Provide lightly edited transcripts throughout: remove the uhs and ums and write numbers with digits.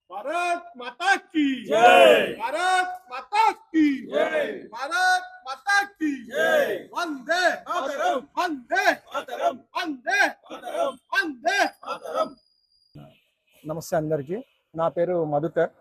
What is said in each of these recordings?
भारत माता की जय। भारत माता की जय। भारत माता की जय। वंदे मातरम वंदे मातरम वंदे मातरम वंदे मातरम। నమస్తే అందరికీ. నా పేరు మధుకర్.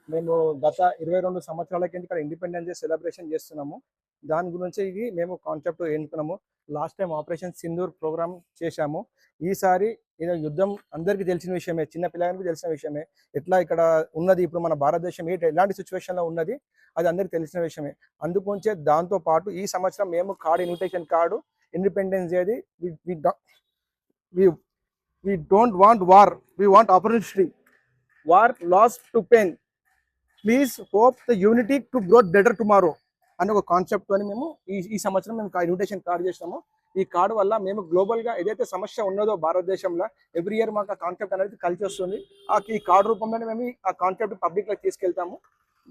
మేము గత 22 సంవత్సరాల కింద ఇక్కడ ఇండిపెండెన్స్ డే సెలబ్రేషన్ చేస్తున్నాము. దాని గురించి ఇది మేము కాన్సెప్ట్ ఎన్నుకున్నాము. Last time operation Sindoor programme చేశాము. ఈసారి ఇది యుద్ధం అందరికీ తెలిసిన విషయమే, చిన్న పిల్లలకి తెలిసిన విషయమే. ఎట్లా ఇక్కడ ఉన్నది ఇప్పుడు మన భారతదేశం ఎలాంటి సిచ్యువేషన్లో ఉన్నది అది అందరికీ తెలిసిన విషయమే. అందుకొంచే దాంతోపాటు ఈ సంవత్సరం మేము కార్డు ఇన్విటేషన్ కార్డు ఇండిపెండెన్స్ డేది we don't want war, we want opportunity. War lost to pain, please hope the unity to grow better tomorrow అనే ఒక కాన్సెప్ట్ తోని మేము ఈ సంవత్సరం మేము ఇన్విటేషన్ కార్డు చేసినాము. ఈ కార్డు వల్ల మేము గ్లోబల్గా ఏదైతే సమస్య ఉన్నదో భారతదేశంలో ఎవ్రీ ఇయర్ మాకు ఆ కాన్సెప్ట్ అనేది కలిసి వస్తుంది. ఈ కార్డు రూపంలోనే మేము ఆ కాన్సెప్ట్ పబ్లిక్లో తీసుకెళ్తాము.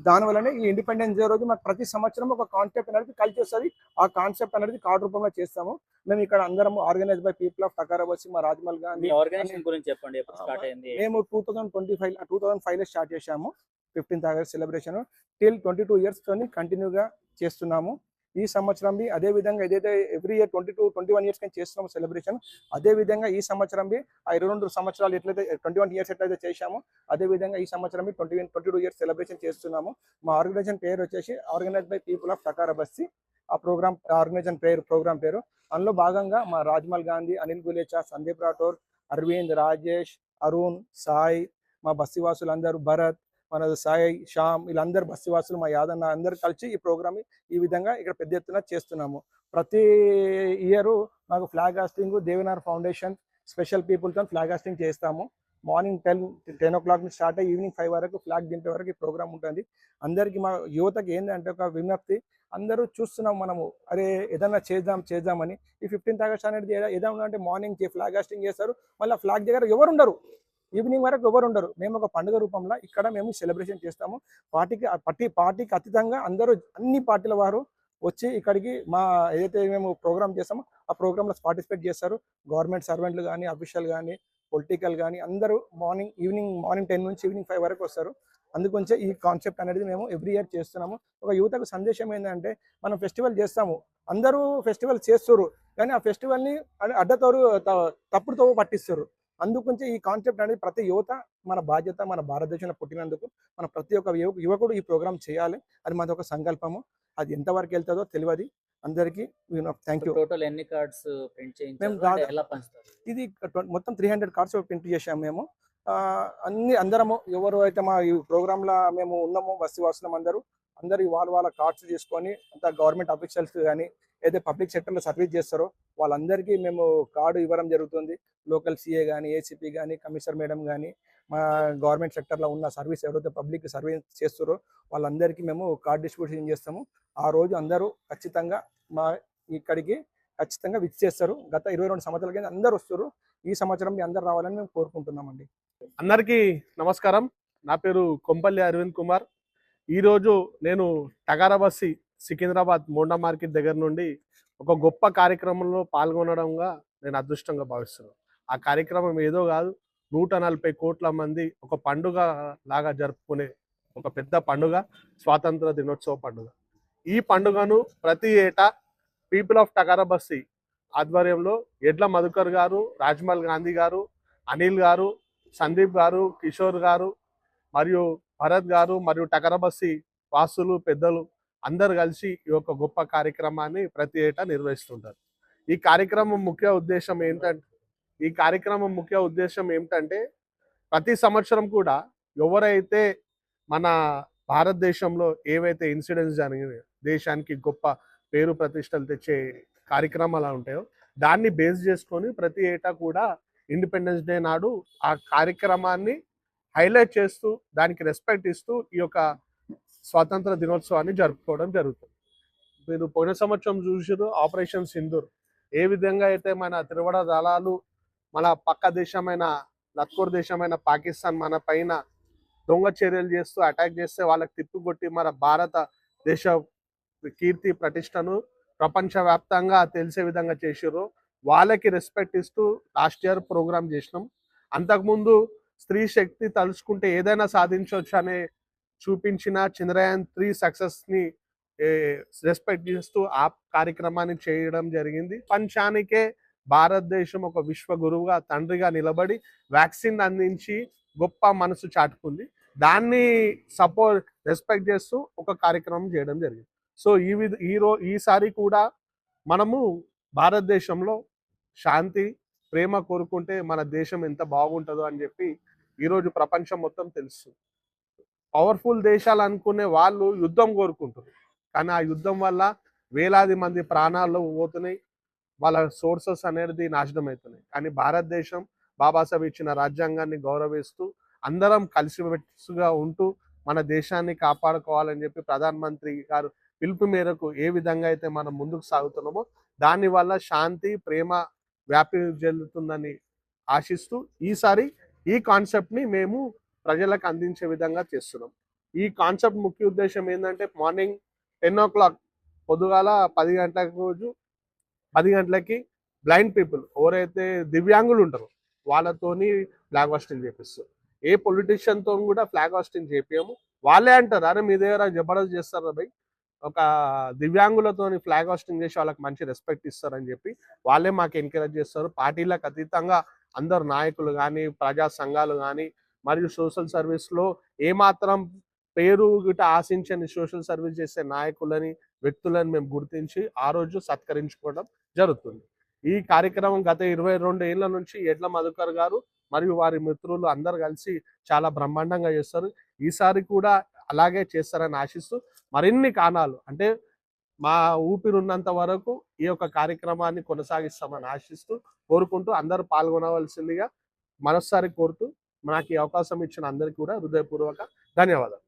దానివల్లనే ఈ ఇండిపెండెన్స్ డే రోజు మాకు ప్రతి సంవత్సరం ఒక కాన్సెప్ట్ అనేది కలిసి వస్తుంది. ఆ కాన్సెప్ట్ అనేది కార్డు రూపంలో చేస్తాము. మేము ఇక్కడ అందరం organise by people of Takara Bassi, మా రాజమల్ గాంధీ ఆర్గనైజేషన్ గురించి చెప్పండి. ఎప్పుడు స్టార్ట్ అయింది? మేము 2005లో స్టార్ట్ చేశాము. 15th August celebration till 22 years తోని కంటిన్యూగా చేస్తున్నాము. ఈ సంవత్సరం అదే విధంగా ఏదైతే ఎవ్రీ ఇయర్ 21 ఇయర్స్ కానీ చేస్తున్నాము సెలబ్రేషన్, అదే విధంగా ఈ సంవత్సరం ఆ 22 సంవత్సరాలు ఎట్లయితే 21 ఇయర్స్ ఎట్లయితే చేశామో అదే విధంగా ఈ సంవత్సరం 22 ఇయర్స్ సెలబ్రేషన్ చేస్తున్నాము. మా ఆర్గనైజేషన్ పేరు వచ్చేసి organise by people of Takara Bassi. ఆ ప్రోగ్రామ్ ఆర్గనైజేషన్ ప్రోగ్రామ్ పేరు. అందులో భాగంగా మా రాజమల్ గాంధీ, అనిల్ గులేచా, సందీప్ రాఠోర్, అరవింద్, రాజేష్, అరుణ్, సాయి, మా బస్సీవాసులు అందరూ, భరత్, మన సాయి, శ్యామ్, వీళ్ళందరూ బస్సీవాసులు, మా యాదన్న అందరూ కలిసి ఈ ప్రోగ్రామ్ ఈ విధంగా ఇక్కడ పెద్ద ఎత్తున చేస్తున్నాము. ప్రతి ఇయర్ మాకు flag hoisting Devinar foundation special పీపుల్తో ఫ్లాగ్ హాస్టింగ్ చేస్తాము. మార్నింగ్ 10 o'clock నుంచి స్టార్ట్ అయ్యి ఈవినింగ్ 5 వరకు ఫ్లాగ్ దింపే వరకు ఈ ప్రోగ్రామ్ ఉంటుంది. అందరికీ మా యువతకి ఏంటంటే ఒక విజ్ఞప్తి, అందరూ చూస్తున్నాం మనము అరే ఏదన్నా చేద్దామని. ఈ 15th ఆగస్ట్ అనేది ఏదన్నా అంటే మార్నింగ్ ఫ్లాగ్ హాస్టింగ్ చేస్తారు, మళ్ళీ ఫ్లాగ్ దగ్గర ఎవరు ఉండరు, ఈవినింగ్ వరకు ఎవరు ఉండరు. మేము ఒక పండుగ రూపంలో ఇక్కడ మేము సెలబ్రేషన్ చేస్తాము. పార్టీకి అతీతంగా అందరూ అన్ని పార్టీల వారు వచ్చి ఇక్కడికి మా ఏదైతే మేము ప్రోగ్రామ్ చేస్తామో ఆ ప్రోగ్రాంలో పార్టిసిపేట్ చేస్తారు. గవర్నమెంట్ సర్వెంట్లు కానీ, అఫీషియల్ కానీ, పొలిటికల్ కానీ అందరూ మార్నింగ్ 10 నుంచి ఈవినింగ్ 5 వరకు వస్తారు. అందుకొంచే ఈ కాన్సెప్ట్ అనేది మేము ఎవ్రీ ఇయర్ చేస్తున్నాము. ఒక యువతకు సందేశం ఏంటంటే, మనం ఫెస్టివల్ చేస్తాము, అందరూ ఫెస్టివల్ చేస్తారు కానీ ఆ ఫెస్టివల్ని తప్పుడు తవ్వు పట్టిస్తారు. అందుకొంచే ఈ కాన్సెప్ట్ అనేది ప్రతి యువత మన బాధ్యత, మన భారతదేశంలో పుట్టినందుకు మన ప్రతి ఒక్క యువకుడు ఈ ప్రోగ్రామ్ చేయాలి అని మాది ఒక సంకల్పము. అది ఎంతవరకు వెళ్తుందో తెలియదు అందరికీ. Thank you. టోటల్ ఎన్ని కార్డ్స్ ప్రింట్ చేయించారు? ఎలా పంచుతారు? ఇది మొత్తం 300 కార్డ్స్ ప్రింట్ చేసాము మేము. అందరము ఎవరు అయితే మా ఈ ప్రోగ్రాంలో మేము ఉన్నామో బస్సీవాసులం అందరూ వాళ్ళ కార్డ్స్ తీసుకొని అంతా గవర్నమెంట్ అఫీషియల్స్ కానీ ఏదైతే పబ్లిక్ సెక్టర్లో సర్వీస్ చేస్తారో వాళ్ళందరికీ మేము కార్డు ఇవ్వడం జరుగుతుంది. లోకల్ సిఏ కానీ, ఏసీపీ కానీ, కమిషనర్ మేడం కానీ, మా గవర్నమెంట్ సెక్టర్లో ఉన్న సర్వీస్ ఎవరైతే పబ్లిక్ సర్వీస్ చేస్తారో వాళ్ళందరికీ మేము కార్డు డిస్ట్రిబ్యూషన్ చేస్తాము. ఆ రోజు అందరూ ఖచ్చితంగా మా ఇక్కడికి ఖచ్చితంగా విజిట్ చేస్తారు. గత 22 సంవత్సరాల కింద అందరూ వస్తారు. ఈ సంవత్సరం మీ అందరు రావాలని మేము కోరుకుంటున్నామండి. అందరికీ నమస్కారం. నా పేరు కొంపల్లి అరవింద్ కుమార్. ఈరోజు నేను టకారా బస్సీ సికింద్రాబాద్ మోండా మార్కెట్ దగ్గర నుండి ఒక గొప్ప కార్యక్రమంలో పాల్గొనడంగా నేను అదృష్టంగా భావిస్తున్నాను. ఆ కార్యక్రమం ఏదో కాదు, 140 కోట్ల మంది ఒక పండుగ లాగా జరుపుకునే ఒక పెద్ద పండుగ స్వాతంత్ర దినోత్సవ పండుగ. ఈ పండుగను ప్రతి ఏటా పీపుల్ ఆఫ్ టకారా బస్సీ ఆధ్వర్యంలో ఎడ్ల మధుకర్ గారు, రాజమల్ గాంధీ గారు, అనిల్ గారు, సందీప్ గారు, కిషోర్ గారు మరియు భరత్ గారు మరియు టకారా బస్సీ వాసులు, పెద్దలు అందరు కలిసి ఈ యొక్క గొప్ప కార్యక్రమాన్ని ప్రతి ఏటా నిర్వహిస్తుంటారు. ఈ కార్యక్రమం ముఖ్య ఉద్దేశం ఏమిటంటే ప్రతి సంవత్సరం కూడా ఎవరైతే మన భారతదేశంలో ఏవైతే ఇన్సిడెంట్స్ జరిగినాయో, దేశానికి గొప్ప పేరు ప్రతిష్టలు తెచ్చే కార్యక్రమాలు ఉంటాయో దాన్ని బేస్ చేసుకొని ప్రతి ఏటా కూడా ఇండిపెండెన్స్ డే నాడు ఆ కార్యక్రమాన్ని హైలైట్ చేస్తూ దానికి రెస్పెక్ట్ ఇస్తూ ఈ యొక్క స్వాతంత్ర దినోత్సవాన్ని జరుపుకోవడం జరుగుతుంది. మీరు పోయిన సంవత్సరం చూసారు ఆపరేషన్ సింధూర్ ఏ విధంగా అయితే మన త్రివడ దళాలు మన పక్క దేశమైన లత్కోర్ దేశమైన పాకిస్తాన్ మన పైన దొంగ చర్యలు చేస్తూ అటాక్ చేస్తే వాళ్ళకి తిప్పికొట్టి మన భారతదేశ కీర్తి ప్రతిష్టను ప్రపంచవ్యాప్తంగా తెలిసే విధంగా చేసిర్రు. వాళ్ళకి రెస్పెక్ట్ ఇస్తూ లాస్ట్ ఇయర్ ప్రోగ్రామ్ చేసినాం. అంతకుముందు స్త్రీ శక్తి తలుచుకుంటే ఏదైనా సాధించవచ్చు అనే చూపించిన చంద్రయాన్-3 సక్సెస్ని రెస్పెక్ట్ చేస్తూ ఆ కార్యక్రమాన్ని చేయడం జరిగింది. ప్రపంచానికే భారతదేశం ఒక విశ్వ గురువుగా తండ్రిగా నిలబడి వ్యాక్సిన్ అందించి గొప్ప మనసు చాటుకుంది. దాన్ని రెస్పెక్ట్ చేస్తూ ఒక కార్యక్రమం చేయడం జరిగింది. సో ఈసారి కూడా మనము భారతదేశంలో శాంతి ప్రేమ కోరుకుంటే మన దేశం ఎంత బాగుంటుందో అని చెప్పి ఈరోజు ప్రపంచం మొత్తం తెలుస్తుంది. పవర్ఫుల్ దేశాలు అనుకునే వాళ్ళు యుద్ధం కోరుకుంటారు, కానీ ఆ యుద్ధం వల్ల వేలాది మంది ప్రాణాలు పోతున్నాయి, వాళ్ళ సోర్సెస్ అనేది నాశనం అవుతున్నాయి. కానీ భారతదేశం బాబాసాహెబ్ ఇచ్చిన రాజ్యాంగాన్ని గౌరవిస్తూ అందరం కలిసిమెలిసిగా ఉంటూ మన దేశాన్ని కాపాడుకోవాలని చెప్పి ప్రధానమంత్రి గారు పిలుపు మేరకు ఏ విధంగా అయితే మనం ముందుకు సాగుతున్నామో దానివల్ల శాంతి ప్రేమ వ్యాపి చెందుతుందని ఆశిస్తూ ఈసారి ఈ కాన్సెప్ట్ని మేము ప్రజలకు అందించే విధంగా చేస్తున్నాం. ఈ కాన్సెప్ట్ ముఖ్య ఉద్దేశం ఏంటంటే మార్నింగ్ 10 o'clock పొద్దుగాల 10 గంటలకు రోజు 10 గంటలకి బ్లైండ్ పీపుల్ ఎవరైతే దివ్యాంగులు ఉంటారో వాళ్ళతోని ఫ్లాగ్ హాస్టింగ్ చేపిస్తారు. ఏ పొలిటీషియన్తో కూడా ఫ్లాగ్ హాస్టింగ్ చేపియము. వాళ్ళే అంటారు, అరే మీ దగ్గర జబర్దస్త్ చేస్తారా భయ్, ఒక దివ్యాంగులతోని ఫ్లాగ్ హాస్టింగ్ చేసి వాళ్ళకి మంచి రెస్పెక్ట్ ఇస్తారని చెప్పి వాళ్ళే మాకు ఎంకరేజ్ చేస్తారు. పార్టీలకు అతీతంగా అందరు నాయకులు కానీ ప్రజా సంఘాలు కానీ మరియు సోషల్ సర్వీస్లో ఏమాత్రం పేరు గిట ఆశించని సోషల్ సర్వీస్ చేసే నాయకులని వ్యక్తులను మేము గుర్తించి ఆ రోజు సత్కరించుకోవడం జరుగుతుంది. ఈ కార్యక్రమం గత 22 ఏళ్ల నుంచి ఎడ్ల మధుకర్ గారు మరియు వారి మిత్రులు అందరు కలిసి చాలా బ్రహ్మాండంగా చేస్తారు. ఈసారి కూడా అలాగే చేస్తారని ఆశిస్తూ మరిన్ని కారణాలు అంటే మా ఊపిరున్నంత వరకు ఈ యొక్క కార్యక్రమాన్ని కొనసాగిస్తామని ఆశిస్తూ కోరుకుంటూ అందరూ పాల్గొనవలసిందిగా మరోసారి కోరుతూ నాకు ఈ అవకాశం ఇచ్చిన అందరికీ కూడా హృదయపూర్వక ధన్యవాదాలు.